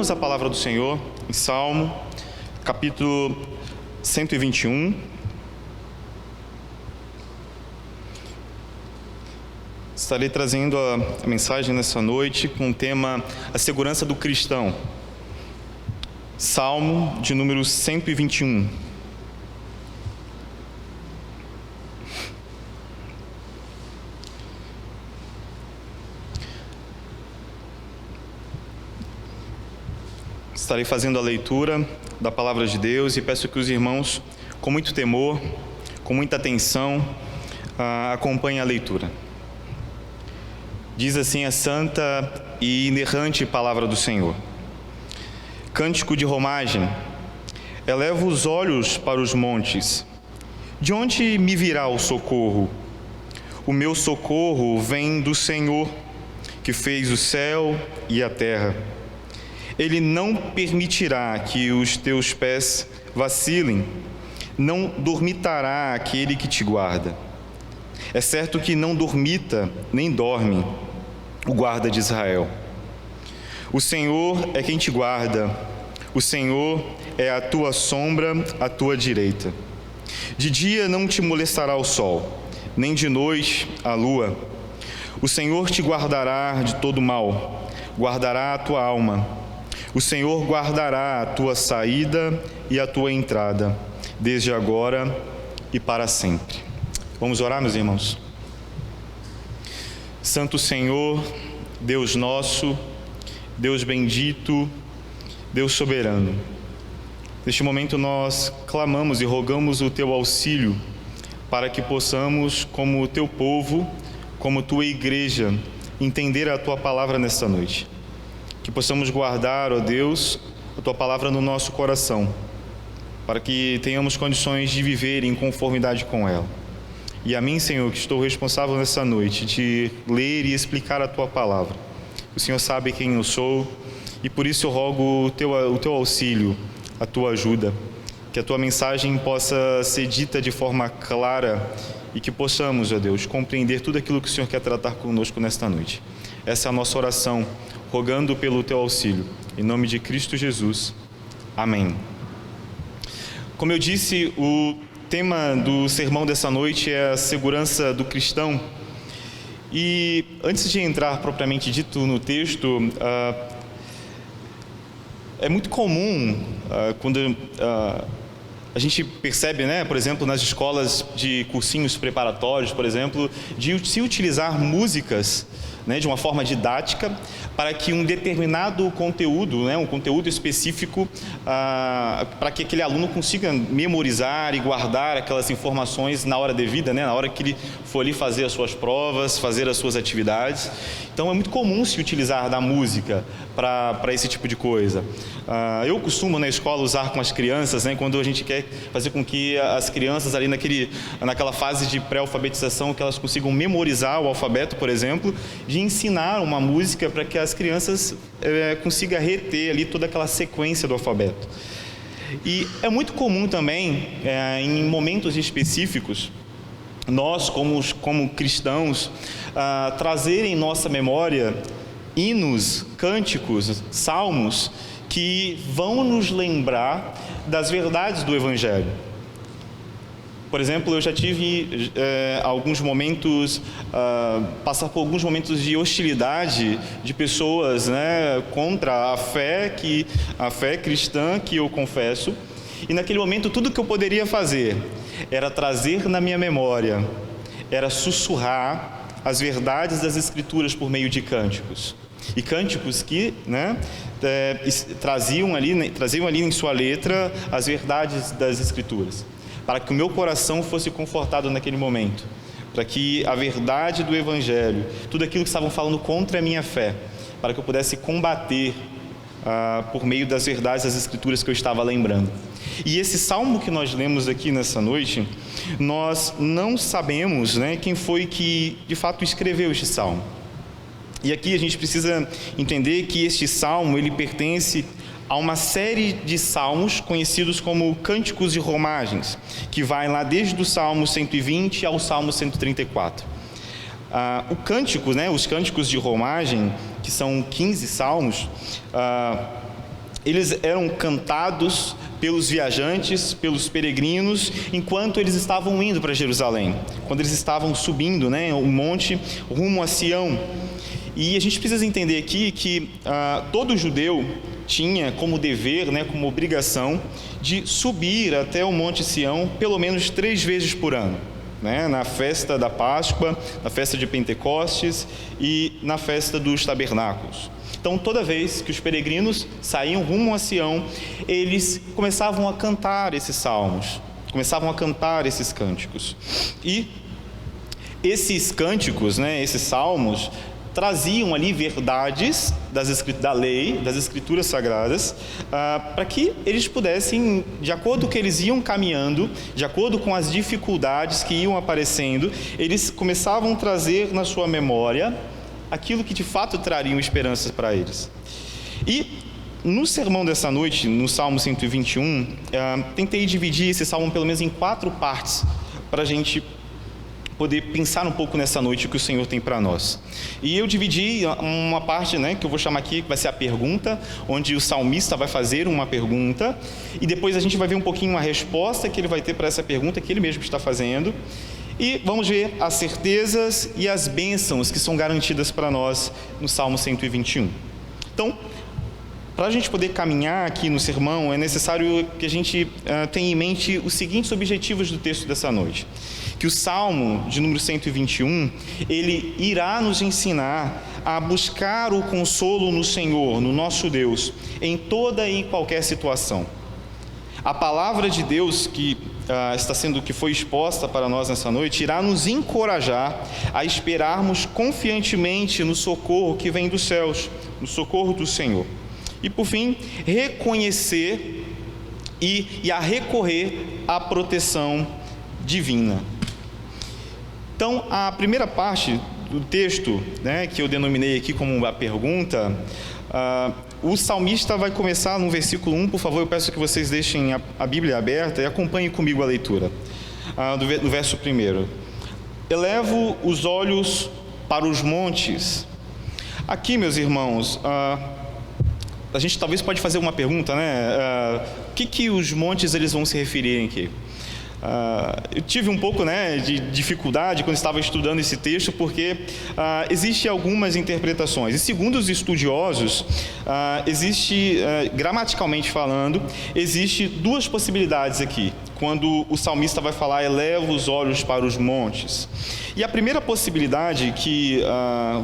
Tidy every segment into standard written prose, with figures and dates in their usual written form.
abramos a palavra do Senhor em Salmo, capítulo 121. Estarei trazendo a mensagem nessa noite com o tema A Segurança do Cristão. Salmo de número 121. Estarei fazendo a leitura da palavra de Deus e peço que os irmãos, com muito temor, com muita atenção, acompanhem a leitura. Diz assim a santa e inerrante palavra do Senhor. Cântico de romagem. Elevo os olhos para os montes. De onde me virá o socorro? O meu socorro vem do Senhor, que fez o céu e a terra. Ele não permitirá que os teus pés vacilem, não dormitará aquele que te guarda. É certo que não dormita, nem dorme o guarda de Israel. O Senhor é quem te guarda, o Senhor é a tua sombra, à tua direita. De dia não te molestará o sol, nem de noite a lua. O Senhor te guardará de todo mal, guardará a tua alma. O Senhor guardará a tua saída e a tua entrada, desde agora e para sempre. Vamos orar, meus irmãos? Santo Senhor, Deus nosso, Deus bendito, Deus soberano. Neste momento nós clamamos e rogamos o teu auxílio para que possamos, como o teu povo, como tua igreja, entender a tua palavra nesta noite. Que possamos guardar, ó Deus, a tua palavra no nosso coração, para que tenhamos condições de viver em conformidade com ela. E a mim, Senhor, que estou responsável nessa noite de ler e explicar a tua palavra. O Senhor sabe quem eu sou e por isso eu rogo o teu auxílio, a tua ajuda, que a tua mensagem possa ser dita de forma clara e que possamos, ó Deus, compreender tudo aquilo que o Senhor quer tratar conosco nesta noite. Essa é a nossa oração, rogando pelo teu auxílio. Em nome de Cristo Jesus. Amém. Como eu disse, o tema do sermão dessa noite é a segurança do cristão. E antes de entrar propriamente dito no texto, é muito comum quando a gente percebe, por exemplo, nas escolas de cursinhos preparatórios, por exemplo, de se utilizar músicas, de uma forma didática, para que um determinado conteúdo, um conteúdo específico, para que aquele aluno consiga memorizar e guardar aquelas informações na hora devida, na hora que ele for ali fazer as suas provas, fazer as suas atividades. Então é muito comum se utilizar da música para esse tipo de coisa. Eu costumo na escola usar com as crianças, quando a gente quer fazer com que as crianças ali naquela fase de pré-alfabetização, que elas consigam memorizar o alfabeto, por exemplo, de ensinar uma música para que as crianças consigam reter ali toda aquela sequência do alfabeto. E é muito comum também, em momentos específicos, nós como cristãos, trazer em nossa memória hinos, cânticos, salmos, que vão nos lembrar das verdades do Evangelho. Por exemplo, eu já tive alguns momentos, passar por alguns momentos de hostilidade de pessoas contra a fé cristã que eu confesso. E naquele momento tudo que eu poderia fazer era trazer na minha memória, era sussurrar as verdades das Escrituras por meio de cânticos. E cânticos que traziam ali em sua letra as verdades das Escrituras, para que o meu coração fosse confortado naquele momento, para que a verdade do Evangelho, tudo aquilo que estavam falando contra a minha fé, para que eu pudesse combater por meio das verdades das Escrituras que eu estava lembrando. E esse salmo que nós lemos aqui nessa noite, nós não sabemos quem foi que de fato escreveu este salmo. E aqui a gente precisa entender que este salmo, ele pertence a uma série de salmos conhecidos como cânticos de romagens, que vai lá desde o Salmo 120 ao Salmo 134. Os cânticos de romagem, que são 15 salmos, eles eram cantados pelos viajantes, pelos peregrinos, enquanto eles estavam indo para Jerusalém, quando eles estavam subindo, né, o monte rumo a Sião. E a gente precisa entender aqui que todo judeu tinha como dever, né, como obrigação, de subir até o Monte Sião pelo menos 3 vezes por ano, né, na festa da Páscoa, na festa de Pentecostes e na festa dos Tabernáculos. Então, toda vez que os peregrinos saíam rumo a Sião, eles começavam a cantar esses salmos, começavam a cantar esses cânticos. E esses cânticos, né, esses salmos, traziam ali verdades da lei, das escrituras sagradas, para que eles pudessem, de acordo com o que eles iam caminhando, de acordo com as dificuldades que iam aparecendo, eles começavam a trazer na sua memória aquilo que de fato trariam esperanças para eles. E no sermão dessa noite, no Salmo 121, tentei dividir esse salmo pelo menos em 4 partes, para a gente poder pensar um pouco nessa noite que o Senhor tem para nós. E eu dividi uma parte, né, que eu vou chamar aqui, que vai ser a pergunta, onde o salmista vai fazer uma pergunta, e depois a gente vai ver um pouquinho a resposta que ele vai ter para essa pergunta que ele mesmo está fazendo. E vamos ver as certezas e as bênçãos que são garantidas para nós no Salmo 121. Então, para a gente poder caminhar aqui no sermão, é necessário que a gente tenha em mente os seguintes objetivos do texto dessa noite. Que o Salmo de número 121, ele irá nos ensinar a buscar o consolo no Senhor, no nosso Deus, em toda e qualquer situação. A palavra de Deus que foi exposta para nós nessa noite, irá nos encorajar a esperarmos confiantemente no socorro que vem dos céus, no socorro do Senhor. E por fim, reconhecer e a recorrer à proteção divina. Então, a primeira parte do texto, né, que eu denominei aqui como a pergunta, o salmista vai começar no versículo 1, por favor, eu peço que vocês deixem a Bíblia aberta e acompanhem comigo a leitura, do verso 1. Elevo os olhos para os montes. Aqui, meus irmãos, a gente talvez pode fazer uma pergunta, né? O que os montes eles vão se referir aqui? Eu tive um pouco, né, de dificuldade quando estava estudando esse texto, porque existem algumas interpretações. E segundo os estudiosos, gramaticalmente falando, existe 2 possibilidades aqui, quando o salmista vai falar, eleva os olhos para os montes. E a primeira possibilidade que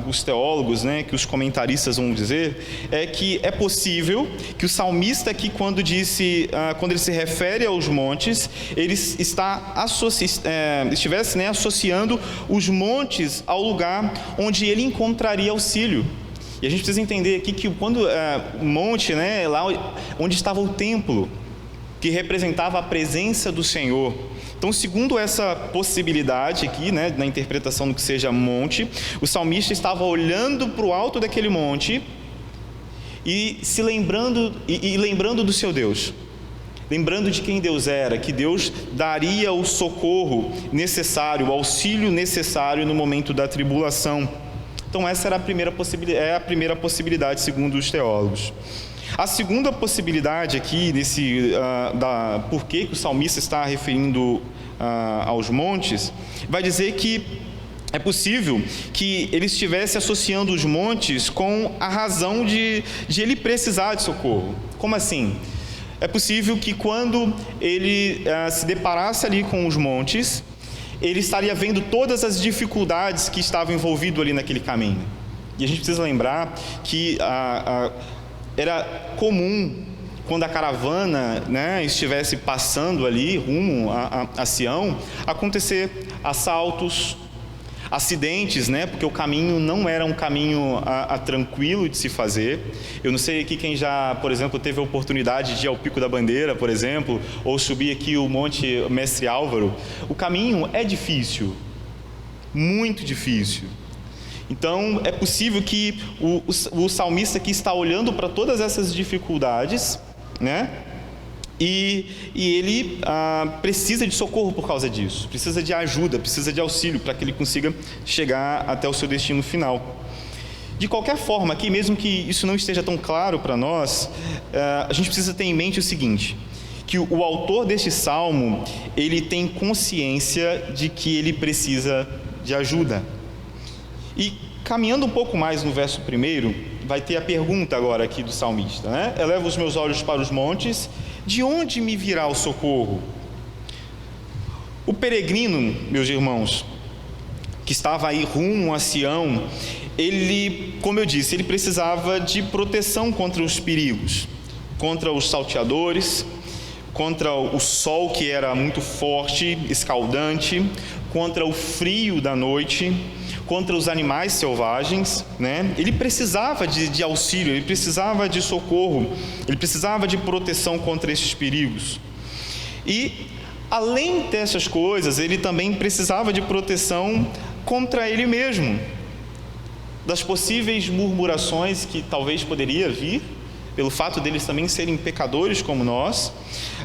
os teólogos, né, que os comentaristas vão dizer, é que é possível que o salmista aqui, quando ele se refere aos montes, ele estivesse, né, associando os montes ao lugar onde ele encontraria auxílio. E a gente precisa entender aqui que quando o monte, né, lá onde estava o templo, que representava a presença do Senhor. Então, segundo essa possibilidade aqui, né, na interpretação do que seja monte, o salmista estava olhando para o alto daquele monte e se lembrando do seu Deus, lembrando de quem Deus era, que Deus daria o socorro necessário, o auxílio necessário no momento da tribulação. Então, essa era a primeira possibilidade, segundo os teólogos. A segunda possibilidade aqui, por que o salmista está referindo aos montes, vai dizer que é possível que ele estivesse associando os montes com a razão de ele precisar de socorro. Como assim? É possível que quando ele se deparasse ali com os montes, ele estaria vendo todas as dificuldades que estavam envolvidas ali naquele caminho. E a gente precisa lembrar que era comum, quando a caravana, né, estivesse passando ali rumo a Sião, acontecer assaltos, acidentes, né, porque o caminho não era um caminho tranquilo de se fazer. Eu não sei aqui quem já, por exemplo, teve a oportunidade de ir ao Pico da Bandeira, por exemplo, ou subir aqui o Monte Mestre Álvaro. O caminho é difícil, muito difícil. Então, é possível que o salmista aqui está olhando para todas essas dificuldades, né? E ele precisa de socorro por causa disso, precisa de ajuda, precisa de auxílio para que ele consiga chegar até o seu destino final. De qualquer forma, aqui, mesmo que isso não esteja tão claro para nós, a gente precisa ter em mente o seguinte, que o autor deste salmo, ele tem consciência de que ele precisa de ajuda. E caminhando um pouco mais no verso 1, vai ter a pergunta agora aqui do salmista, né? Elevo os meus olhos para os montes, de onde me virá o socorro? O peregrino, meus irmãos, que estava aí rumo a Sião, ele, como eu disse, ele precisava de proteção contra os perigos, contra os salteadores, contra o sol que era muito forte, escaldante, contra o frio da noite, contra os animais selvagens, né? Ele precisava de auxílio, ele precisava de socorro, ele precisava de proteção contra esses perigos. E, além dessas coisas, ele também precisava de proteção contra ele mesmo, das possíveis murmurações que talvez poderia vir, pelo fato deles também serem pecadores como nós,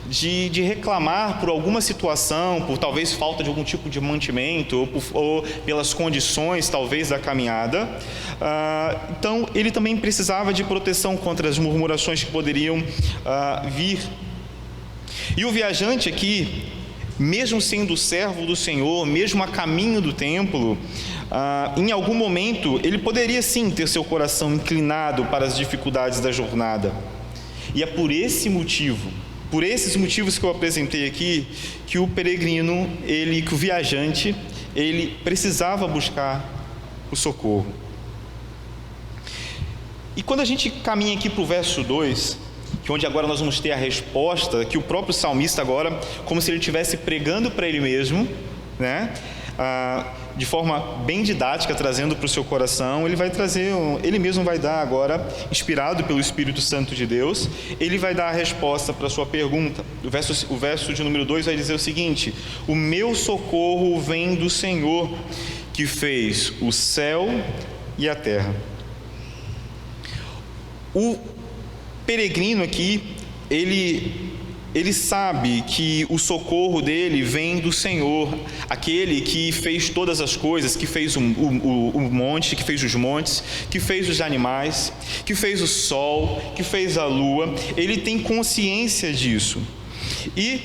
de reclamar por alguma situação, por talvez falta de algum tipo de mantimento, ou pelas condições talvez da caminhada. Então ele também precisava de proteção contra as murmurações que poderiam vir. E o viajante aqui, mesmo sendo servo do Senhor, mesmo a caminho do templo, em algum momento ele poderia sim ter seu coração inclinado para as dificuldades da jornada. E é por esse motivo, por esses motivos que eu apresentei aqui, que o peregrino, que o viajante, ele precisava buscar o socorro. E quando a gente caminha aqui para o verso 2, que onde agora nós vamos ter a resposta, que o próprio salmista agora, como se ele estivesse pregando para ele mesmo, né? De forma bem didática, trazendo para o seu coração, ele mesmo vai dar agora, inspirado pelo Espírito Santo de Deus, ele vai dar a resposta para a sua pergunta. O verso de número 2 vai dizer o seguinte: o meu socorro vem do Senhor, que fez o céu e a terra. O peregrino aqui, ele sabe que o socorro dele vem do Senhor, aquele que fez todas as coisas, que fez o monte, que fez os montes, que fez os animais, que fez o sol, que fez a lua. Ele tem consciência disso. E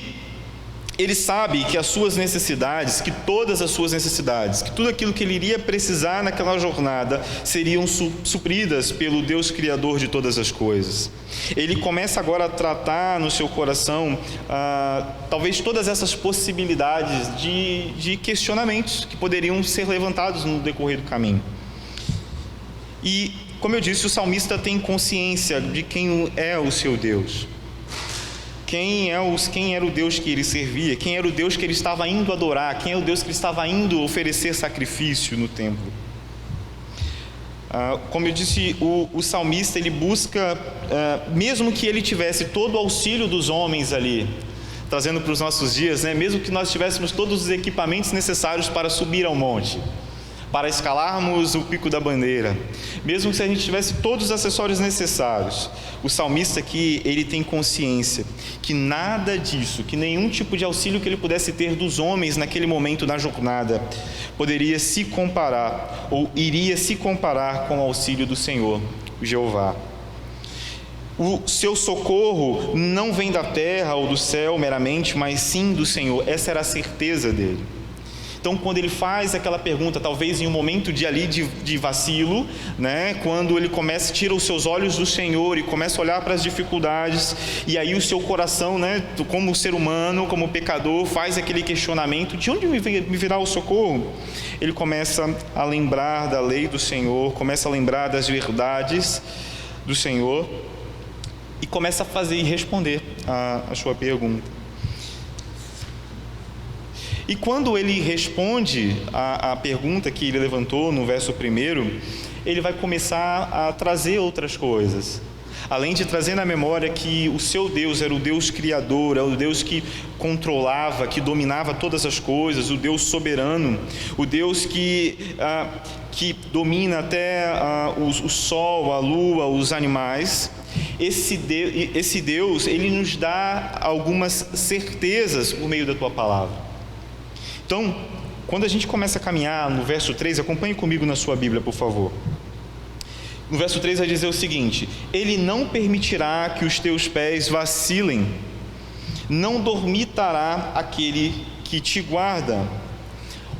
ele sabe que as suas necessidades, que todas as suas necessidades, que tudo aquilo que ele iria precisar naquela jornada seriam supridas pelo Deus Criador de todas as coisas. Ele começa agora a tratar no seu coração talvez todas essas possibilidades de questionamentos que poderiam ser levantados no decorrer do caminho. E, como eu disse, o salmista tem consciência de quem é o seu Deus. Quem era o Deus que ele servia, quem era o Deus que ele estava indo adorar, quem é o Deus que ele estava indo oferecer sacrifício no templo. Como eu disse, o salmista, ele busca, mesmo que ele tivesse todo o auxílio dos homens ali, trazendo para os nossos dias, né, mesmo que nós tivéssemos todos os equipamentos necessários para subir ao monte, para escalarmos o pico da bandeira, mesmo que a gente tivesse todos os acessórios necessários, o salmista aqui, ele tem consciência que nada disso, que nenhum tipo de auxílio que ele pudesse ter dos homens naquele momento da jornada, poderia se comparar, ou iria se comparar com o auxílio do Senhor, o Jeová. O seu socorro não vem da terra ou do céu meramente, mas sim do Senhor. Essa era a certeza dele. Então, quando ele faz aquela pergunta, talvez em um momento de vacilo, né, quando ele tira os seus olhos do Senhor e começa a olhar para as dificuldades, e aí o seu coração, né, como ser humano, como pecador, faz aquele questionamento: de onde me virá o socorro? Ele começa a lembrar da lei do Senhor, começa a lembrar das verdades do Senhor, e começa a fazer e responder a sua pergunta. E quando ele responde a pergunta que ele levantou no verso 1, ele vai começar a trazer outras coisas. Além de trazer na memória que o seu Deus era o Deus Criador, era o Deus que controlava, que dominava todas as coisas, o Deus soberano, o Deus que domina até o sol, a lua, os animais. Esse Deus, ele nos dá algumas certezas por meio da tua palavra. Então, quando a gente começa a caminhar no verso 3, acompanhe comigo na sua Bíblia, por favor. No verso 3 vai dizer o seguinte: Ele não permitirá que os teus pés vacilem, não dormitará aquele que te guarda.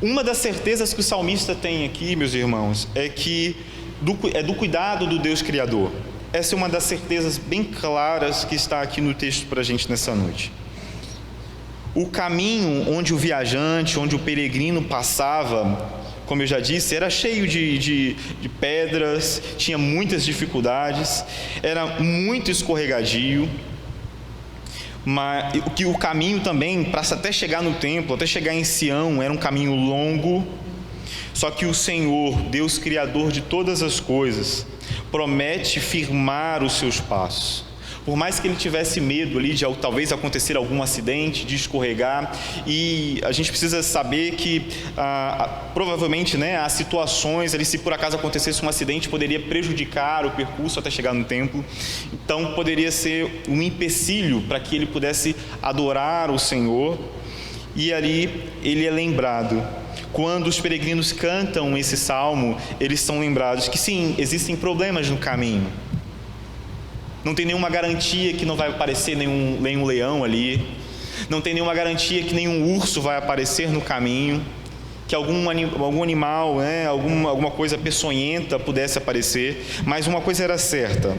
Uma das certezas que o salmista tem aqui, meus irmãos, é que do cuidado do Deus Criador. Essa é uma das certezas bem claras que está aqui no texto para a gente nessa noite. O caminho onde o viajante, onde o peregrino passava, como eu já disse, era cheio de pedras, tinha muitas dificuldades, era muito escorregadio, mas o caminho também, para até chegar no templo, até chegar em Sião, era um caminho longo. Só que o Senhor, Deus Criador de todas as coisas, promete firmar os seus passos. Por mais que ele tivesse medo ali de talvez acontecer algum acidente, de escorregar, e a gente precisa saber que provavelmente, há situações ali, se por acaso acontecesse um acidente, poderia prejudicar o percurso até chegar no templo. Então poderia ser um empecilho para que ele pudesse adorar o Senhor. E ali ele é lembrado. Quando os peregrinos cantam esse salmo, eles são lembrados que sim, existem problemas no caminho. Não tem nenhuma garantia que não vai aparecer nenhum leão ali. Não tem nenhuma garantia que nenhum urso vai aparecer no caminho. Que algum animal, alguma coisa peçonhenta pudesse aparecer. Mas uma coisa era certa.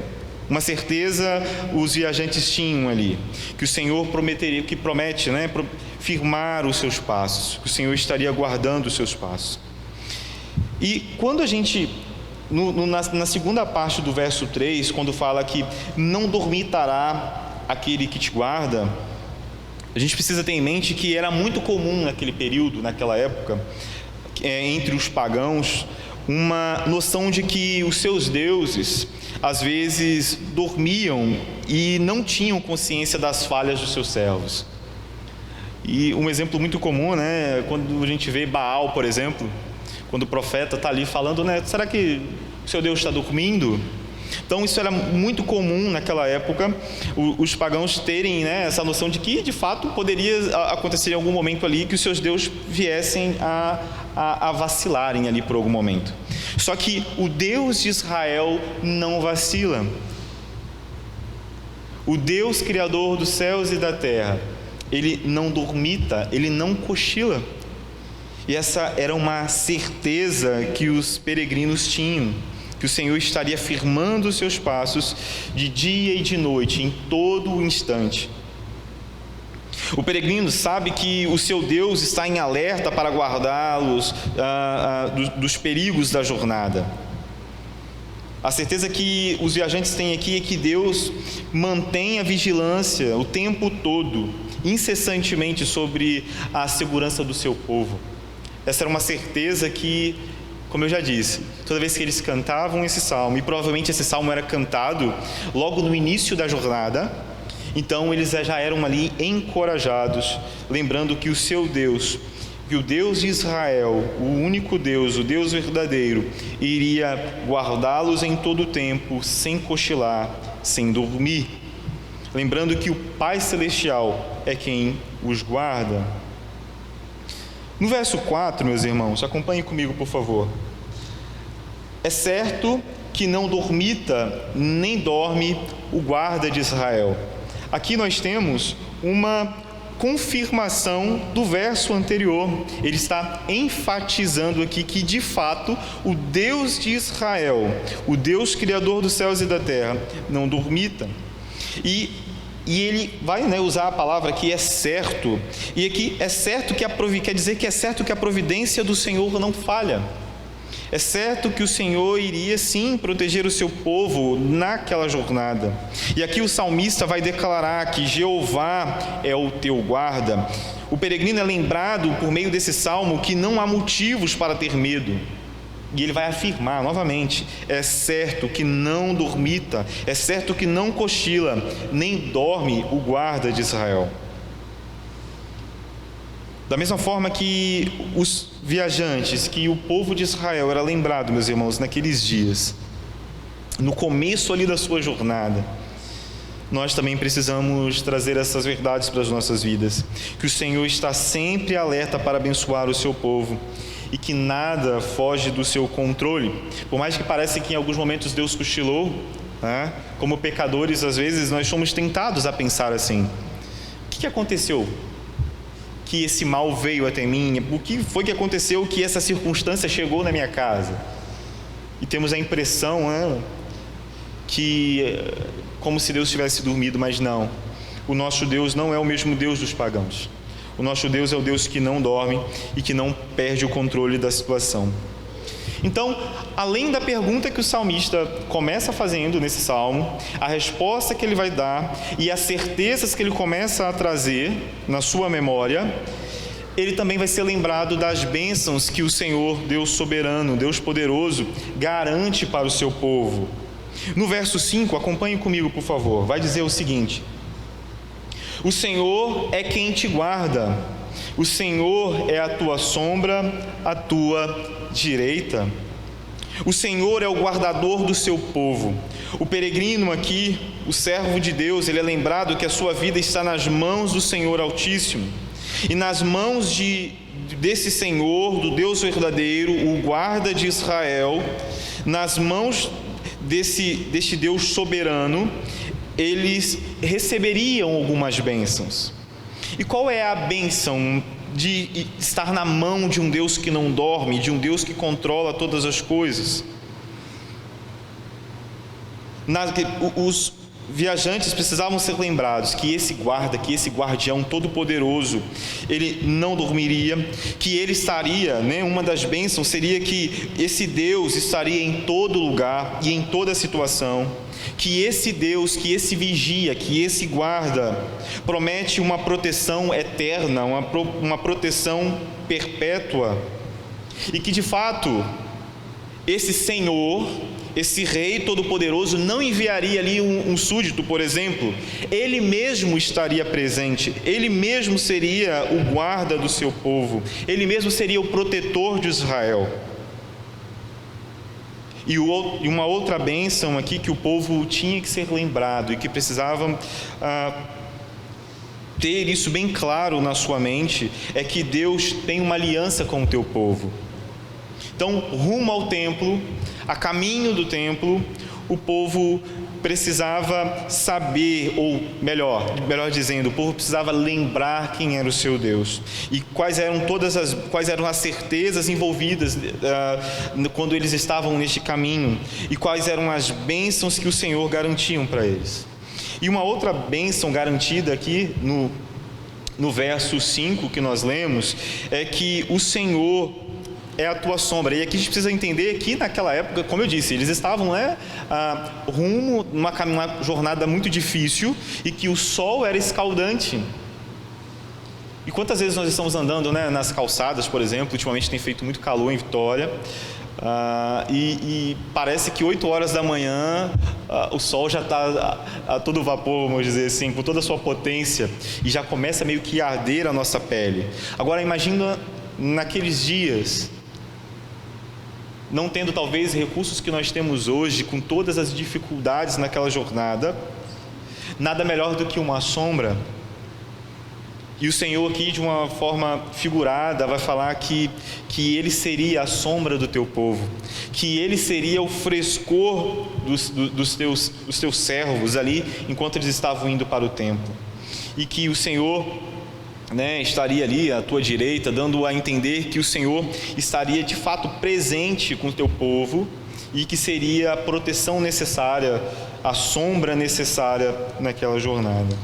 Uma certeza os viajantes tinham ali. Que o Senhor prometeria, que promete, firmar os seus passos. Que o Senhor estaria guardando os seus passos. E quando a gente... Na segunda parte do verso 3, quando fala que não dormitará aquele que te guarda, a gente precisa ter em mente que era muito comum naquele período, naquela época, entre os pagãos, uma noção de que os seus deuses, às vezes, dormiam e não tinham consciência das falhas dos seus servos. E um exemplo muito comum, quando a gente vê Baal, por exemplo, quando o profeta está ali falando, será que o seu Deus está dormindo? Então isso era muito comum naquela época, os pagãos terem essa noção de que de fato poderia acontecer em algum momento ali que os seus deuses viessem a vacilarem ali por algum momento. Só que o Deus de Israel não vacila. O Deus Criador dos céus e da terra, Ele não dormita, Ele não cochila. E essa era uma certeza que os peregrinos tinham, que o Senhor estaria firmando os seus passos de dia e de noite, em todo o instante. O peregrino sabe que o seu Deus está em alerta para guardá-los dos perigos da jornada. A certeza que os viajantes têm aqui é que Deus mantém a vigilância o tempo todo, incessantemente, sobre a segurança do seu povo. Essa era uma certeza que, como eu já disse, toda vez que eles cantavam esse salmo, e provavelmente esse salmo era cantado logo no início da jornada, então eles já eram ali encorajados, lembrando que o seu Deus, que o Deus de Israel, o único Deus, o Deus verdadeiro, iria guardá-los em todo o tempo, sem cochilar, sem dormir. Lembrando que o Pai Celestial é quem os guarda. No verso 4, meus irmãos, acompanhem comigo, por favor. É certo que não dormita, nem dorme o guarda de Israel. Aqui nós temos uma confirmação do verso anterior. Ele está enfatizando aqui que, de fato, o Deus de Israel, o Deus Criador dos céus e da terra, não dormita. E ele vai usar a palavra que é certo. E aqui é certo que quer dizer que é certo que a providência do Senhor não falha. É certo que o Senhor iria sim proteger o seu povo naquela jornada. E aqui o salmista vai declarar que Jeová é o teu guarda. O peregrino é lembrado por meio desse salmo que não há motivos para ter medo. E ele vai afirmar novamente: é certo que não dormita, é certo que não cochila, nem dorme o guarda de Israel. Da mesma forma que os viajantes, que o povo de Israel era lembrado, meus irmãos, naqueles dias, no começo ali da sua jornada, nós também precisamos trazer essas verdades para as nossas vidas, que o Senhor está sempre alerta para abençoar o seu povo, e que nada foge do seu controle. Por mais que pareça que em alguns momentos Deus cochilou, né? Como pecadores, às vezes, nós somos tentados a pensar assim: o que aconteceu que esse mal veio até mim? O que foi que aconteceu que essa circunstância chegou na minha casa? E temos a impressão, né, que como se Deus tivesse dormido, mas não. O nosso Deus não é o mesmo Deus dos pagãos. O nosso Deus é o Deus que não dorme e que não perde o controle da situação. Então, além da pergunta que o salmista começa fazendo nesse salmo, a resposta que ele vai dar e as certezas que ele começa a trazer na sua memória, ele também vai ser lembrado das bênçãos que o Senhor, Deus soberano, Deus poderoso, garante para o seu povo. No verso 5, acompanhe comigo, por favor, vai dizer o seguinte: o Senhor é quem te guarda, o Senhor é a tua sombra, a tua direita. O Senhor é o guardador do seu povo. O peregrino aqui, o servo de Deus, ele é lembrado que a sua vida está nas mãos do Senhor Altíssimo. E nas mãos desse Senhor, do Deus verdadeiro, o guarda de Israel, nas mãos deste Deus soberano, eles receberiam algumas bênçãos. E qual é a bênção de estar na mão de um Deus que não dorme, de um Deus que controla todas as coisas? Os viajantes precisavam ser lembrados que esse guarda, que esse guardião todo-poderoso, ele não dormiria, que ele estaria, uma das bênçãos seria que esse Deus estaria em todo lugar e em toda situação, que esse Deus, que esse vigia, que esse guarda, promete uma proteção eterna, uma proteção perpétua, e que de fato, esse Senhor, esse Rei Todo-Poderoso não enviaria ali um súdito, por exemplo. Ele mesmo estaria presente, ele mesmo seria o guarda do seu povo, ele mesmo seria o protetor de Israel. E uma outra bênção aqui que o povo tinha que ser lembrado e que precisava ter isso bem claro na sua mente, é que Deus tem uma aliança com o teu povo. Então, rumo ao templo, a caminho do templo, o povo precisava saber, ou melhor dizendo, o povo precisava lembrar quem era o seu Deus e quais eram as certezas envolvidas quando eles estavam neste caminho e quais eram as bênçãos que o Senhor garantiam para eles. E uma outra bênção garantida aqui no verso 5 que nós lemos é que o Senhor é a tua sombra. E aqui a gente precisa entender que naquela época, como eu disse, eles estavam rumo numa jornada muito difícil e que o sol era escaldante. E quantas vezes nós estamos andando, nas calçadas, por exemplo, ultimamente tem feito muito calor em Vitória, e parece que 8 horas da manhã o sol já está a todo vapor, vamos dizer assim, com toda a sua potência, e já começa meio que a arder a nossa pele. Agora imagina naqueles dias, não tendo talvez recursos que nós temos hoje, com todas as dificuldades naquela jornada, nada melhor do que uma sombra. E o Senhor aqui, de uma forma figurada, vai falar que Ele seria a sombra do teu povo, que Ele seria o frescor dos teus servos ali, enquanto eles estavam indo para o templo, e que o Senhor estaria ali à tua direita, dando a entender que o Senhor estaria de fato presente com o teu povo e que seria a proteção necessária, a sombra necessária naquela jornada.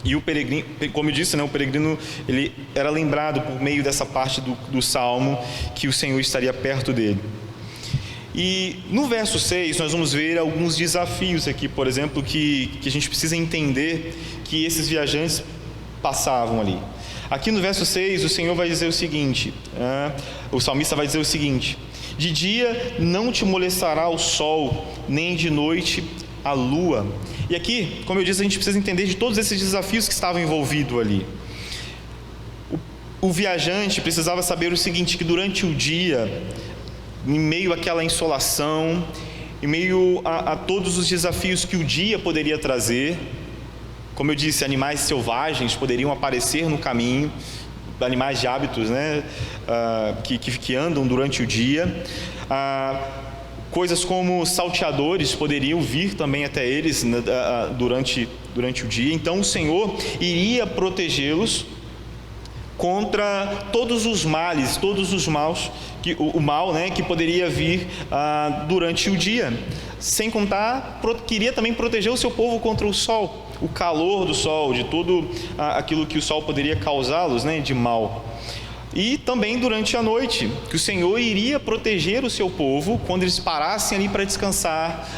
E o peregrino, como eu disse, o peregrino ele era lembrado por meio dessa parte do Salmo que o Senhor estaria perto dele. E no verso 6 nós vamos ver alguns desafios aqui, por exemplo, que a gente precisa entender que esses viajantes passavam ali. Aqui no verso 6 o Senhor vai dizer o seguinte, o salmista vai dizer o seguinte: de dia não te molestará o sol, nem de noite a lua. E aqui, como eu disse, a gente precisa entender de todos esses desafios que estavam envolvidos ali. O viajante precisava saber o seguinte, que durante o dia, em meio àquela insolação, em meio a todos os desafios que o dia poderia trazer, como eu disse, animais selvagens poderiam aparecer no caminho, animais de hábitos, né, que andam durante o dia. Coisas como salteadores poderiam vir também até eles, né, durante o dia. Então o Senhor iria protegê-los contra todos os males, todos os maus, o mal, né, que poderia vir durante o dia. Sem contar, queria também proteger o seu povo contra o sol, o calor do sol, de tudo aquilo que o sol poderia causá-los, né, de mal. E também durante a noite, que o Senhor iria proteger o seu povo quando eles parassem ali para descansar,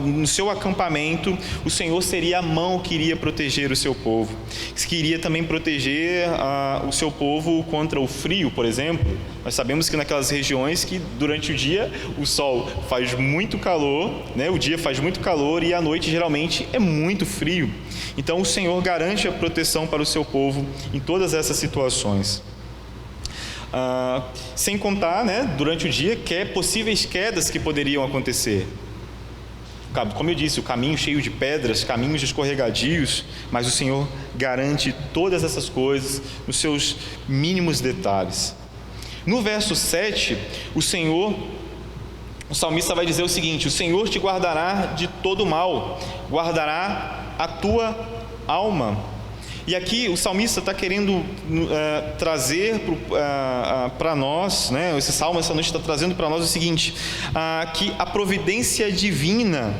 no seu acampamento. O Senhor seria a mão que iria proteger o seu povo. Que iria também proteger o seu povo contra o frio, por exemplo. Nós sabemos que naquelas regiões que durante o dia o sol faz muito calor, né? O dia faz muito calor e a noite geralmente é muito frio. Então o Senhor garante a proteção para o seu povo em todas essas situações. Sem contar, né, durante o dia, possíveis quedas que poderiam acontecer. Como eu disse, o caminho cheio de pedras, caminhos escorregadios, mas o Senhor garante todas essas coisas nos seus mínimos detalhes. No verso 7, o salmista vai dizer o seguinte: o Senhor te guardará de todo mal, guardará a tua alma. E aqui o salmista está querendo trazer para nós, né, esse salmo essa noite está trazendo para nós o seguinte, que a providência divina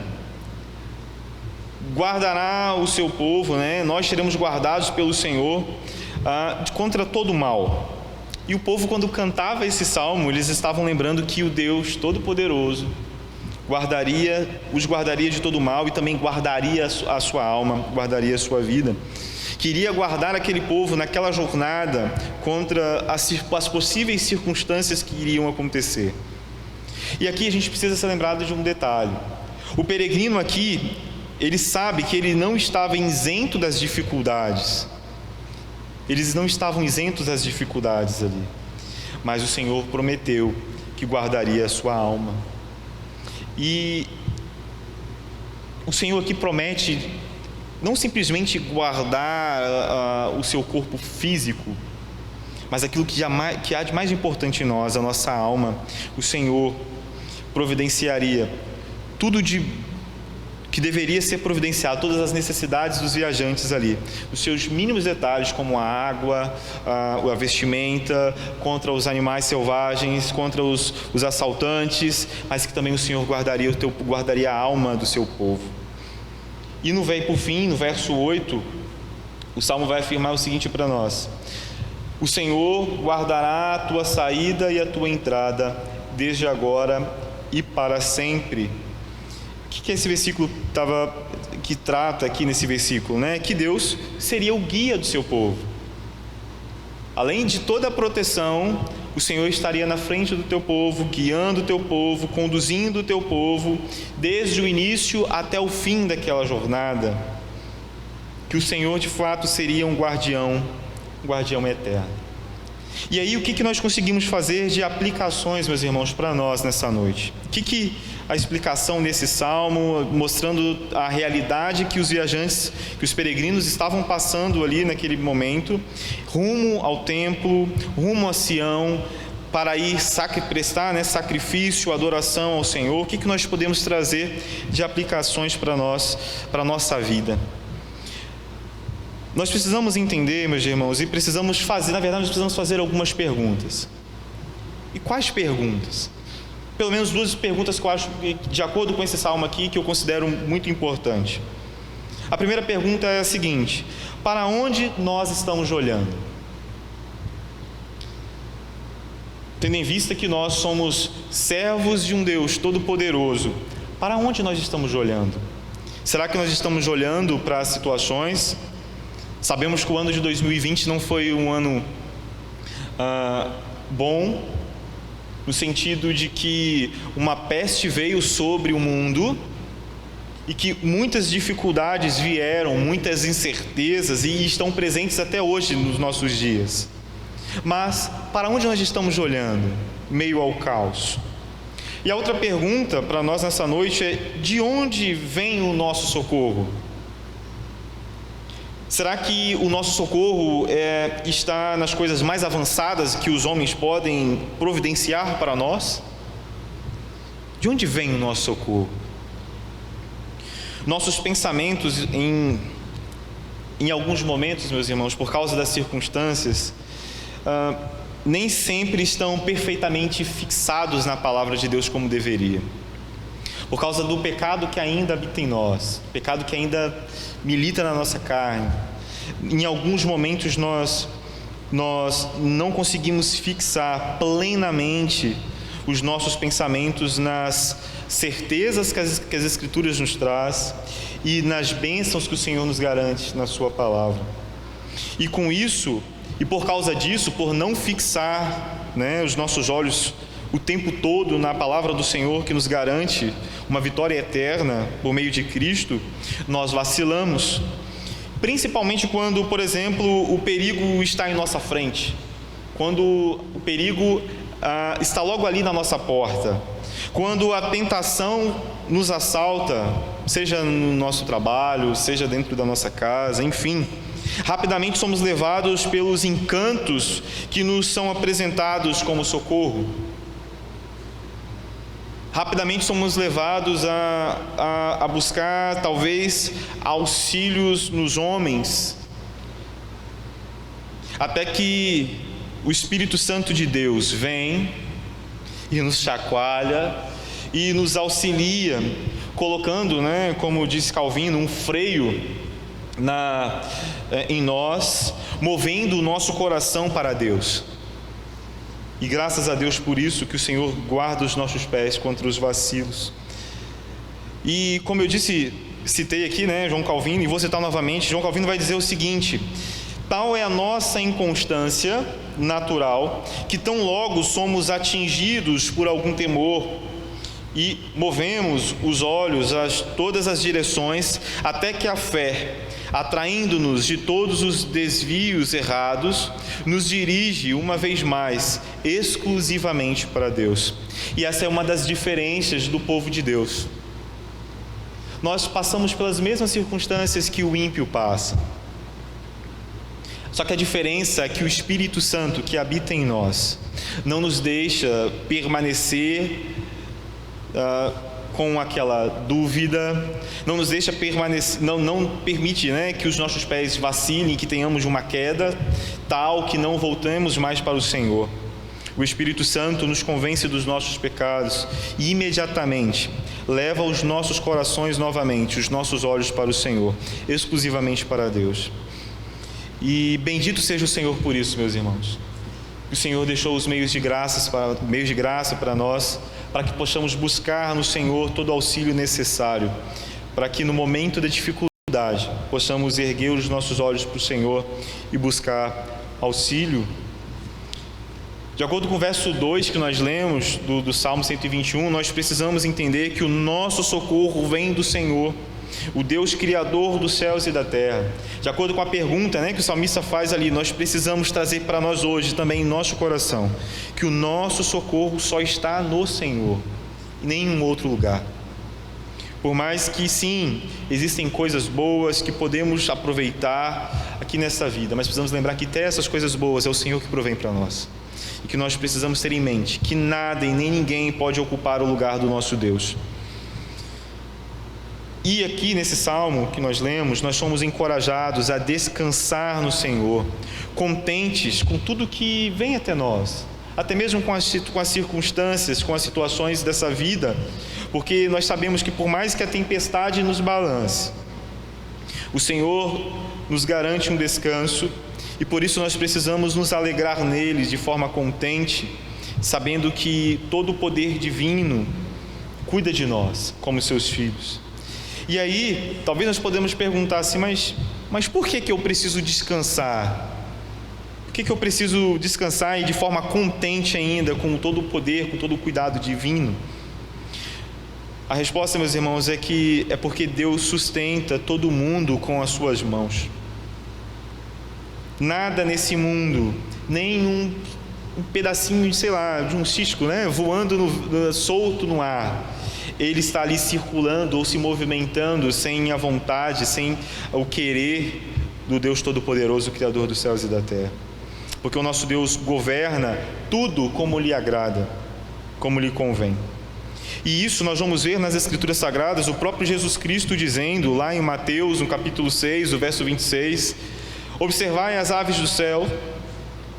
guardará o seu povo, né, nós seremos guardados pelo Senhor contra todo mal. E o povo, quando cantava esse salmo, eles estavam lembrando que o Deus Todo-Poderoso os guardaria de todo mal e também guardaria a sua alma, guardaria a sua vida. Queria guardar aquele povo naquela jornada contra as possíveis circunstâncias que iriam acontecer. E aqui a gente precisa ser lembrado de um detalhe. O peregrino aqui, ele sabe que ele não estava isento das dificuldades. Eles não estavam isentos das dificuldades ali. Mas o Senhor prometeu que guardaria a sua alma. E o Senhor aqui promete não simplesmente guardar o seu corpo físico, mas aquilo que há de mais importante em nós, a nossa alma. O Senhor providenciaria tudo que deveria ser providenciado, todas as necessidades dos viajantes ali, os seus mínimos detalhes, como a água, a vestimenta, contra os animais selvagens, contra os assaltantes, mas que também o Senhor guardaria a alma do seu povo. E por fim, no verso 8, o Salmo vai afirmar o seguinte para nós: o Senhor guardará a tua saída e a tua entrada, desde agora e para sempre. O que esse versículo que trata aqui nesse versículo, né? Que Deus seria o guia do seu povo. Além de toda a proteção, o Senhor estaria na frente do teu povo, guiando o teu povo, conduzindo o teu povo, desde o início até o fim daquela jornada. Que o Senhor de fato seria um guardião eterno. E aí o que nós conseguimos fazer de aplicações, meus irmãos, para nós nessa noite? O que a explicação desse salmo, mostrando a realidade que os viajantes, que os peregrinos estavam passando ali naquele momento, rumo ao templo, rumo a Sião, para ir prestar, né, sacrifício, adoração ao Senhor. O que nós podemos trazer de aplicações para nós, para a nossa vida? Nós precisamos entender, meus irmãos, e precisamos fazer algumas perguntas. E quais perguntas? Pelo menos duas perguntas que eu acho, de acordo com esse salmo aqui, que eu considero muito importante. A primeira pergunta é a seguinte: para onde nós estamos olhando? Tendo em vista que nós somos servos de um Deus Todo-Poderoso, para onde nós estamos olhando? Será que nós estamos olhando para as situações? Sabemos que o ano de 2020 não foi um ano bom, no sentido de que uma peste veio sobre o mundo e que muitas dificuldades vieram, muitas incertezas, e estão presentes até hoje nos nossos dias. Mas para onde nós estamos olhando, meio ao caos? E a outra pergunta para nós nessa noite é: de onde vem o nosso socorro? Será que o nosso socorro está nas coisas mais avançadas que os homens podem providenciar para nós? De onde vem o nosso socorro? Nossos pensamentos em alguns momentos, meus irmãos, por causa das circunstâncias, nem sempre estão perfeitamente fixados na palavra de Deus como deveria. Por causa do pecado que ainda habita em nós, pecado que ainda milita na nossa carne. Em alguns momentos nós não conseguimos fixar plenamente os nossos pensamentos nas certezas que as Escrituras nos traz e nas bênçãos que o Senhor nos garante na sua palavra. E com isso, e por causa disso, por não fixar, os nossos olhos o tempo todo na palavra do Senhor que nos garante uma vitória eterna por meio de Cristo, nós vacilamos. Principalmente quando, por exemplo, o perigo está em nossa frente, quando o perigo está logo ali na nossa porta, quando a tentação nos assalta, seja no nosso trabalho, seja dentro da nossa casa, enfim, rapidamente somos levados pelos encantos que nos são apresentados como socorro. Rapidamente somos levados a buscar, talvez, auxílios nos homens, até que o Espírito Santo de Deus vem e nos chacoalha e nos auxilia, colocando, como disse Calvino, um freio em nós, movendo o nosso coração para Deus. E graças a Deus por isso que o Senhor guarda os nossos pés contra os vacilos. E como eu citei aqui, João Calvino, e vou citar novamente, João Calvino vai dizer o seguinte: tal é a nossa inconstância natural, que tão logo somos atingidos por algum temor e movemos os olhos a todas as direções, até que a fé, atraindo-nos de todos os desvios errados, nos dirige uma vez mais exclusivamente para Deus. E essa é uma das diferenças do povo de Deus. Nós passamos pelas mesmas circunstâncias que o ímpio passa. Só que a diferença é que o Espírito Santo que habita em nós não nos deixa permanecer com aquela dúvida, não nos deixa permanecer, não permite que os nossos pés vacilem, que tenhamos uma queda tal que não voltemos mais para o Senhor. O Espírito Santo nos convence dos nossos pecados e imediatamente leva os nossos corações novamente, os nossos olhos para o Senhor, exclusivamente para Deus. E bendito seja o Senhor por isso, meus irmãos. O Senhor deixou os meios de graça para nós, para que possamos buscar no Senhor todo o auxílio necessário, para que no momento da dificuldade possamos erguer os nossos olhos para o Senhor e buscar auxílio. De acordo com o verso 2 que nós lemos do Salmo 121, nós precisamos entender que o nosso socorro vem do Senhor, o Deus Criador dos céus e da terra. De acordo com a pergunta que o salmista faz ali, nós precisamos trazer para nós hoje também em nosso coração que o nosso socorro só está no Senhor, em nenhum outro lugar. Por mais que sim, existem coisas boas que podemos aproveitar aqui nessa vida, mas precisamos lembrar que até essas coisas boas é o Senhor que provém para nós. E que nós precisamos ter em mente que nada e nem ninguém pode ocupar o lugar do nosso Deus. E aqui nesse salmo que nós lemos, nós somos encorajados a descansar no Senhor, contentes com tudo que vem até nós, até mesmo com as circunstâncias, com as situações dessa vida, porque nós sabemos que por mais que a tempestade nos balance, o Senhor nos garante um descanso, e por isso nós precisamos nos alegrar nele de forma contente, sabendo que todo o poder divino cuida de nós como seus filhos. E aí, talvez nós podemos perguntar assim, mas por que eu preciso descansar? Por que eu preciso descansar e de forma contente ainda, com todo o poder, com todo o cuidado divino? A resposta, meus irmãos, é porque Deus sustenta todo mundo com as suas mãos. Nada nesse mundo, nem um pedacinho, de um cisco, voando solto no ar, ele está ali circulando ou se movimentando sem a vontade, sem o querer do Deus Todo-Poderoso, Criador dos céus e da terra. Porque o nosso Deus governa tudo como lhe agrada, como lhe convém. E isso nós vamos ver nas Escrituras Sagradas, o próprio Jesus Cristo dizendo, lá em Mateus, no capítulo 6, o verso 26, observai as aves do céu,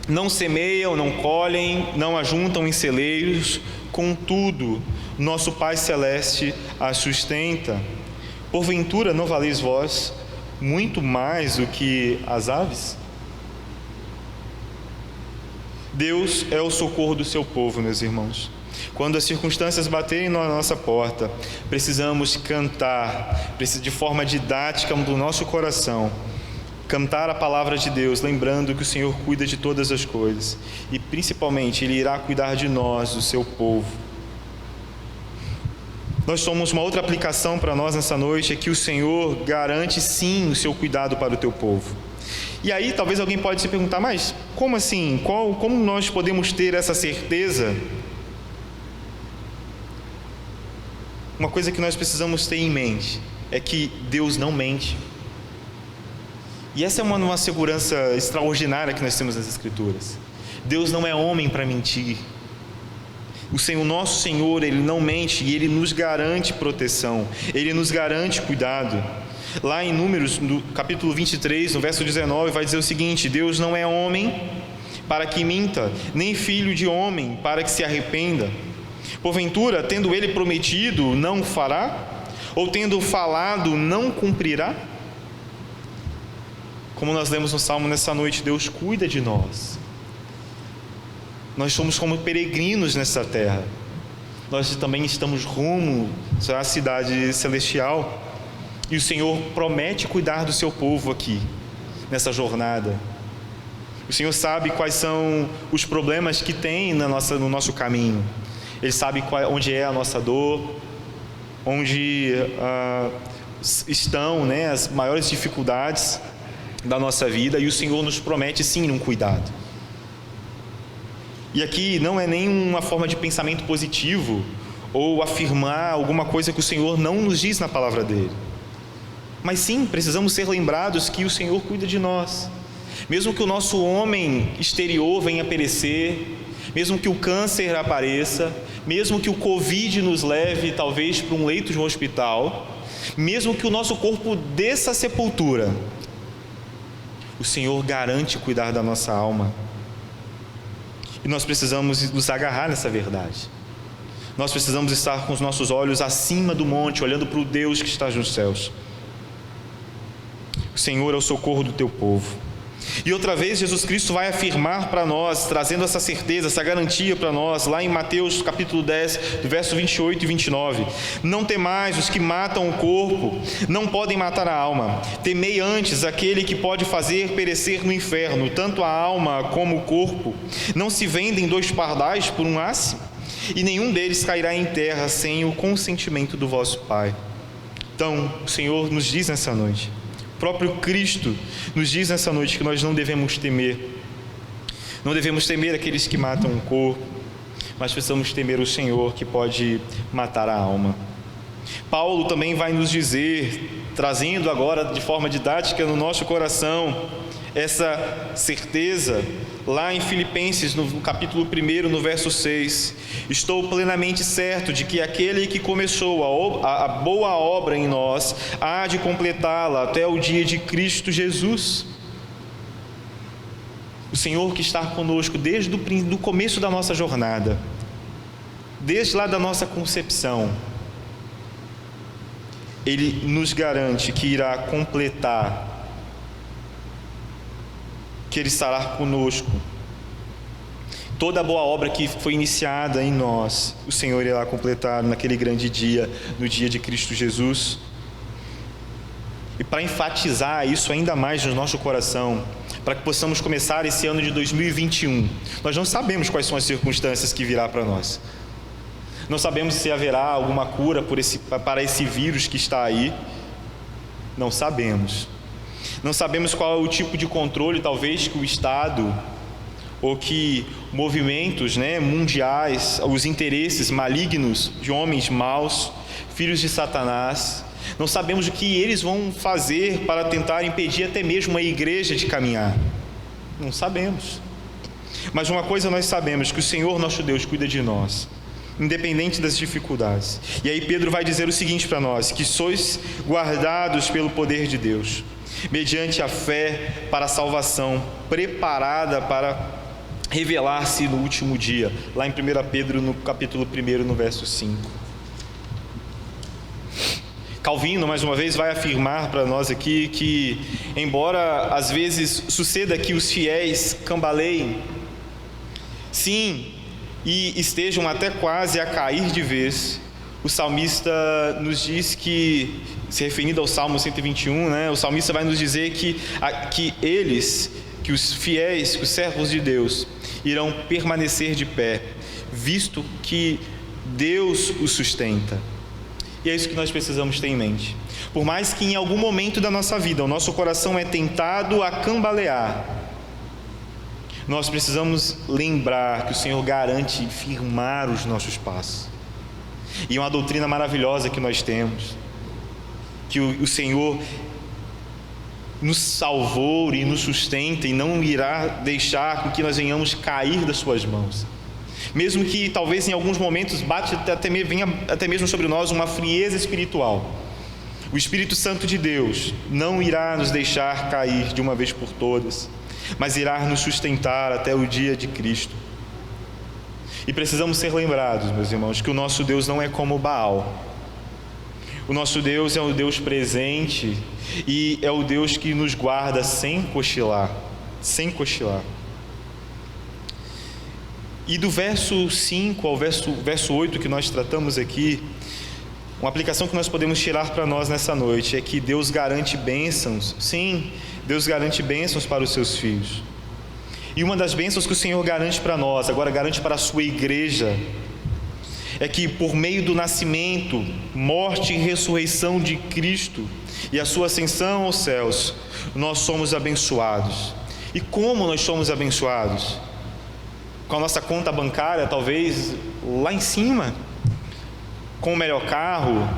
não semeiam, não colhem, não ajuntam em celeiros, contudo, nosso Pai Celeste as sustenta. Porventura não valeis vós muito mais do que as aves? Deus é o socorro do seu povo, meus irmãos. Quando as circunstâncias baterem na nossa porta, precisamos cantar, de forma didática do nosso coração, cantar a palavra de Deus, lembrando que o Senhor cuida de todas as coisas e principalmente Ele irá cuidar de nós, do seu povo. Nós somos uma outra aplicação para nós nessa noite, é que o Senhor garante sim o seu cuidado para o teu povo. E aí talvez alguém pode se perguntar, mas como assim? Como nós podemos ter essa certeza? Uma coisa que nós precisamos ter em mente é que Deus não mente. E essa é uma segurança extraordinária que nós temos nas Escrituras. Deus não é homem para mentir. O nosso Senhor, Ele não mente e Ele nos garante proteção, Ele nos garante cuidado. Lá em Números, no capítulo 23, no verso 19, vai dizer o seguinte: Deus não é homem para que minta, nem filho de homem para que se arrependa. Porventura, tendo Ele prometido, não fará? Ou tendo falado, não cumprirá? Como nós lemos no Salmo nessa noite, Deus cuida de nós. Nós somos como peregrinos nessa terra. Nós também estamos rumo à cidade celestial. E o Senhor promete cuidar do seu povo aqui, nessa jornada. O Senhor sabe quais são os problemas que tem no nosso caminho. Ele sabe onde é a nossa dor, onde estão, as maiores dificuldades da nossa vida. E o Senhor nos promete sim um cuidado. E aqui não é nenhuma forma de pensamento positivo ou afirmar alguma coisa que o Senhor não nos diz na palavra dele. Mas sim, precisamos ser lembrados que o Senhor cuida de nós. Mesmo que o nosso homem exterior venha a perecer, mesmo que o câncer apareça, mesmo que o Covid nos leve talvez para um leito de um hospital, mesmo que o nosso corpo desça à sepultura, o Senhor garante cuidar da nossa alma. E nós precisamos nos agarrar nessa verdade. Nós precisamos estar com os nossos olhos acima do monte, olhando para o Deus que está nos céus. O Senhor é o socorro do teu povo. E outra vez Jesus Cristo vai afirmar para nós, trazendo essa certeza, essa garantia para nós, lá em Mateus capítulo 10, do verso 28 e 29. Não temais os que matam o corpo, não podem matar a alma. Temei antes aquele que pode fazer perecer no inferno, tanto a alma como o corpo. Não se vendem 2 pardais por um asse? E nenhum deles cairá em terra sem o consentimento do vosso Pai. Então, o Senhor nos diz nessa noite, o próprio Cristo nos diz nessa noite que nós não devemos temer. Não devemos temer aqueles que matam o corpo, mas precisamos temer o Senhor que pode matar a alma. Paulo também vai nos dizer, trazendo agora de forma didática no nosso coração, essa certeza, lá em Filipenses, no capítulo 1, no verso 6, estou plenamente certo de que aquele que começou a boa obra em nós, há de completá-la até o dia de Cristo Jesus. O Senhor que está conosco desde o começo da nossa jornada, desde lá da nossa concepção, Ele nos garante que irá completar, que Ele estará conosco. Toda a boa obra que foi iniciada em nós, o Senhor irá completar naquele grande dia, no dia de Cristo Jesus. E para enfatizar isso ainda mais no nosso coração, para que possamos começar esse ano de 2021, nós não sabemos quais são as circunstâncias que virá para nós. Não sabemos se haverá alguma cura para esse vírus que está aí. Não sabemos. Não sabemos qual é o tipo de controle, talvez, que o Estado ou que movimentos mundiais, os interesses malignos de homens maus, filhos de Satanás, Não sabemos o que eles vão fazer para tentar impedir até mesmo a igreja de caminhar. Não sabemos. Mas uma coisa nós sabemos, que o Senhor nosso Deus cuida de nós, independente das dificuldades. E aí Pedro vai dizer o seguinte para nós: que sois guardados pelo poder de Deus, mediante a fé para a salvação, preparada para revelar-se no último dia, lá em 1 Pedro, no capítulo 1, no verso 5. Calvino, mais uma vez, vai afirmar para nós aqui que, embora às vezes suceda que os fiéis cambaleiem, sim, e estejam até quase a cair de vez, o salmista nos diz que, se referindo ao Salmo 121, né, o salmista vai nos dizer que eles, que os fiéis, que os servos de Deus, irão permanecer de pé, visto que Deus os sustenta. E é isso que nós precisamos ter em mente. Por mais que em algum momento da nossa vida o nosso coração é tentado a cambalear, nós precisamos lembrar que o Senhor garante firmar os nossos passos. E é uma doutrina maravilhosa que nós temos, que o Senhor nos salvou e nos sustenta e não irá deixar com que nós venhamos cair das suas mãos. Mesmo que talvez em alguns momentos venha até mesmo sobre nós uma frieza espiritual, o Espírito Santo de Deus não irá nos deixar cair de uma vez por todas, mas irá nos sustentar até o dia de Cristo. E precisamos ser lembrados, meus irmãos, que o nosso Deus não é como Baal. O nosso Deus é o Deus presente e é o Deus que nos guarda sem cochilar, sem cochilar. E do verso 5 ao verso 8 que nós tratamos aqui, uma aplicação que nós podemos tirar para nós nessa noite é que Deus garante bênçãos. Sim, Deus garante bênçãos para os seus filhos. E uma das bênçãos que o Senhor garante para nós, agora garante para a sua igreja, é que por meio do nascimento, morte e ressurreição de Cristo e a sua ascensão aos céus, nós somos abençoados. E como nós somos abençoados? Com a nossa conta bancária talvez lá em cima, com o melhor carro,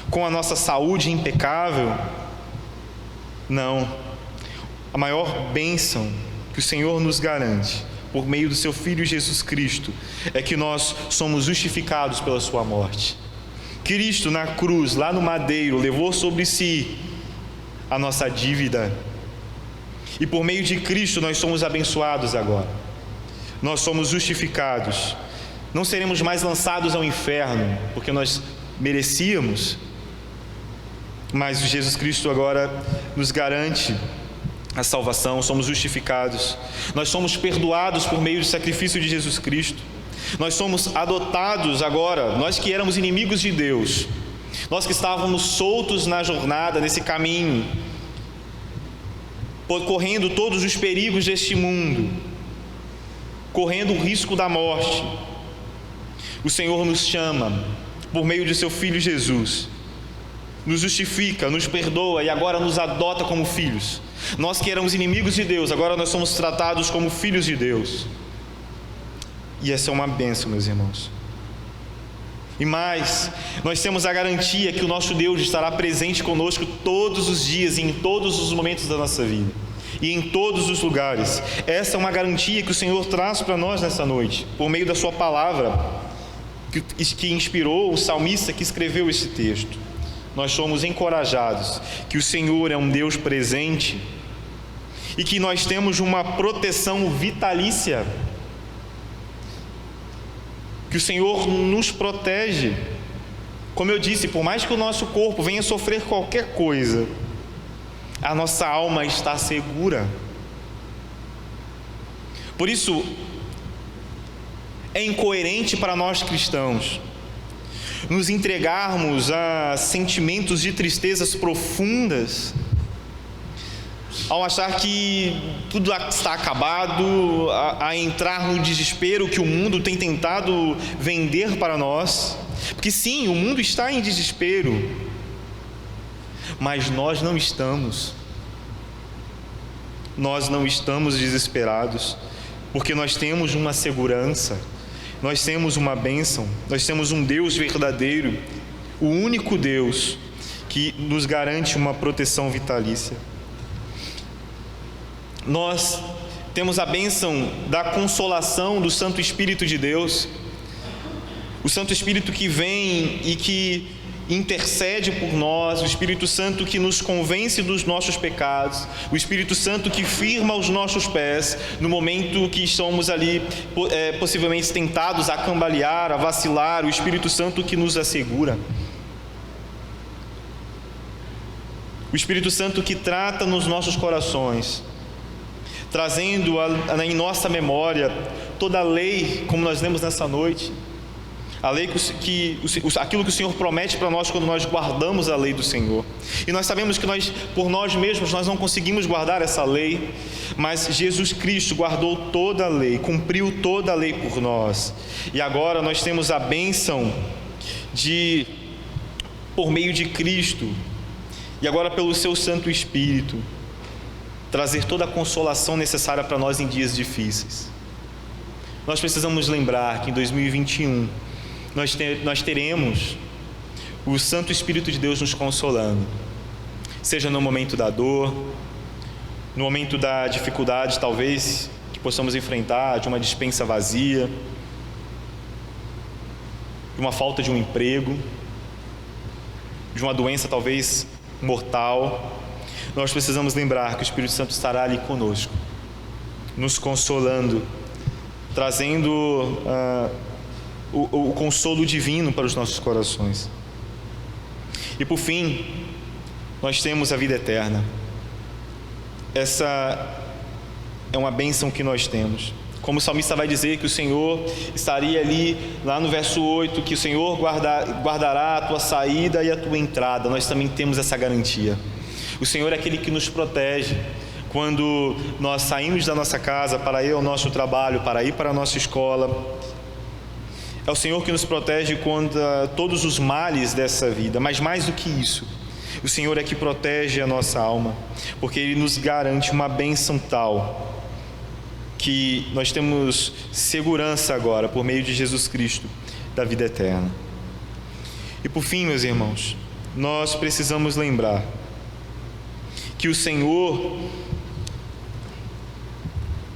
com a nossa saúde impecável? Não. A maior bênção que o Senhor nos garante por meio do seu Filho Jesus Cristo é que nós somos justificados pela sua morte. Cristo na cruz, lá no madeiro, levou sobre si a nossa dívida, e por meio de Cristo nós somos abençoados agora. Nós somos justificados, não seremos mais lançados ao inferno porque nós merecíamos, mas Jesus Cristo agora nos garante a salvação, somos justificados, nós somos perdoados por meio do sacrifício de Jesus Cristo, nós somos adotados agora, nós que éramos inimigos de Deus, nós que estávamos soltos na jornada, nesse caminho, correndo todos os perigos deste mundo, correndo o risco da morte, o Senhor nos chama por meio de seu Filho Jesus, nos justifica, nos perdoa e agora nos adota como filhos. Nós que éramos inimigos de Deus, agora nós somos tratados como filhos de Deus. E essa é uma bênção, meus irmãos. E mais, nós temos a garantia que o nosso Deus estará presente conosco todos os dias, em todos os momentos da nossa vida e em todos os lugares. Essa é uma garantia que o Senhor traz para nós nessa noite, por meio da sua palavra, que inspirou o salmista que escreveu esse texto. Nós somos encorajados que o Senhor é um Deus presente e que nós temos uma proteção vitalícia, que o Senhor nos protege. Como eu disse, por mais que o nosso corpo venha sofrer qualquer coisa, a nossa alma está segura. Por isso, é incoerente para nós cristãos nos entregarmos a sentimentos de tristezas profundas, ao achar que tudo está acabado, a entrar no desespero que o mundo tem tentado vender para nós, porque sim, o mundo está em desespero, mas nós não estamos desesperados, porque nós temos uma segurança, nós temos uma bênção, nós temos um Deus verdadeiro, o único Deus que nos garante uma proteção vitalícia. Nós temos a bênção da consolação do Santo Espírito de Deus, o Santo Espírito que vem e que intercede por nós, o Espírito Santo que nos convence dos nossos pecados, o Espírito Santo que firma os nossos pés no momento que estamos ali possivelmente tentados a cambalear, a vacilar, o Espírito Santo que nos assegura. O Espírito Santo que trata nos nossos corações, trazendo em nossa memória toda a lei, como nós lemos nessa noite, a lei aquilo que o Senhor promete para nós quando nós guardamos a lei do Senhor. E nós sabemos que por nós mesmos, nós não conseguimos guardar essa lei, mas Jesus Cristo guardou toda a lei, cumpriu toda a lei por nós. E agora nós temos a bênção de, por meio de Cristo, e agora pelo seu Santo Espírito, trazer toda a consolação necessária para nós em dias difíceis. Nós precisamos lembrar que em 2021 nós teremos o Santo Espírito de Deus nos consolando, seja no momento da dor, no momento da dificuldade talvez que possamos enfrentar, de uma despensa vazia, de uma falta de um emprego, de uma doença talvez mortal. Nós precisamos lembrar que o Espírito Santo estará ali conosco, nos consolando, trazendo o consolo divino para os nossos corações. E por fim, nós temos a vida eterna. Essa é uma bênção que nós temos. Como o salmista vai dizer que o Senhor estaria ali, lá no verso 8, que o Senhor guardará a tua saída e a tua entrada. Nós também temos essa garantia. O Senhor é aquele que nos protege quando nós saímos da nossa casa para ir ao nosso trabalho, para ir para a nossa escola. É o Senhor que nos protege contra todos os males dessa vida, mas mais do que isso, o Senhor é que protege a nossa alma, porque Ele nos garante uma bênção tal que nós temos segurança agora, por meio de Jesus Cristo, da vida eterna. E por fim, meus irmãos, nós precisamos lembrar que o Senhor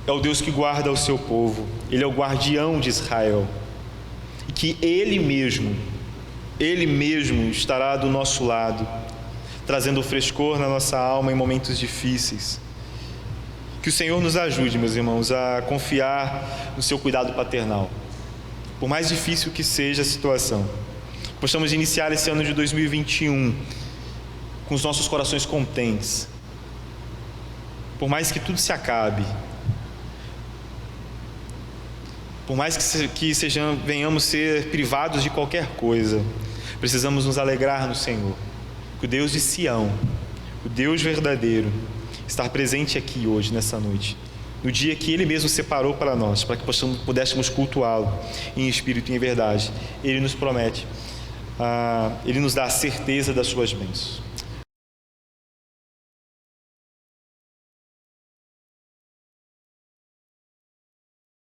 é o Deus que guarda o seu povo, Ele é o guardião de Israel, e que Ele mesmo estará do nosso lado, trazendo frescor na nossa alma em momentos difíceis. Que o Senhor nos ajude, meus irmãos, a confiar no seu cuidado paternal, por mais difícil que seja a situação. Possamos iniciar esse ano de 2021 com os nossos corações contentes, por mais que tudo se acabe, por mais que venhamos ser privados de qualquer coisa, precisamos nos alegrar no Senhor, que o Deus de Sião, o Deus verdadeiro, está presente aqui hoje, nessa noite, no dia que Ele mesmo separou para nós, para que pudéssemos cultuá-lo em espírito e em verdade. Ele nos promete, Ele nos dá a certeza das suas bênçãos.